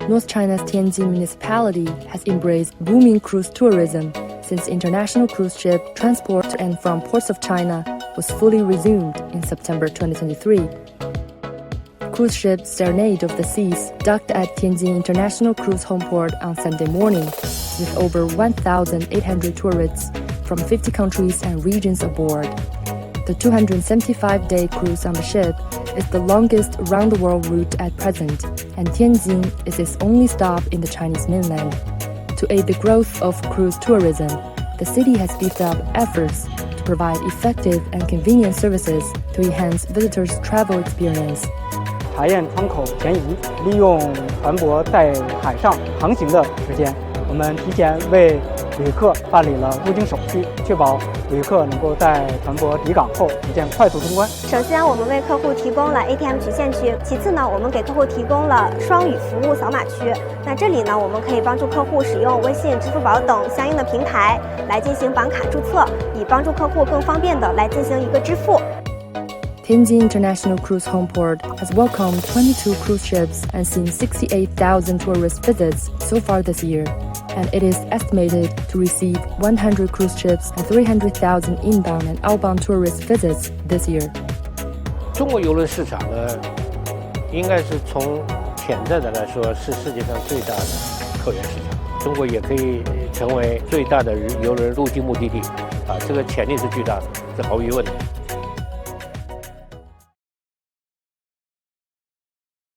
North China's Tianjin municipality has embraced booming cruise tourism since international cruise ship transport to and from ports of China was fully resumed in September 2023. Cruise ship Serenade of the Seas docked at Tianjin International Cruise Homeport on Sunday morning with over 1,800 tourists from 50 countries and regions aboard. The 275-day cruise on the ship is the longest round-the-world route at present, and Tianjin is its only stop in the Chinese mainland. To aid the growth of cruise tourism, the city has beefed up efforts to provide effective and convenient services to enhance visitors' travel experience. 查验窗口前移，利用船舶在海上航行的时间，我们提前为旅客办理了入境手续，确保旅客能够在船舶抵港后实现快速通关。首先，我们为客户提供了 ATM 取现区；其次呢，我们给客户提供了双语服务扫码区。那这里呢，我们可以帮助客户使用微信、支付宝等相应的平台来进行绑卡注册，以帮助客户更方便的来进行一个支付。Tianjin International Cruise Homeport has welcomed 22 cruise ships and seen 68,000 tourist visits so far this year, and it is estimated to receive 100 cruise ships and 300,000 inbound and outbound tourist visits this year. 中国邮轮市场呢，应该是从潜在的来说是世界上最大的客源市场，中国也可以成为最大的邮轮入境目的地，这个潜力是巨大的，这毫无疑问的。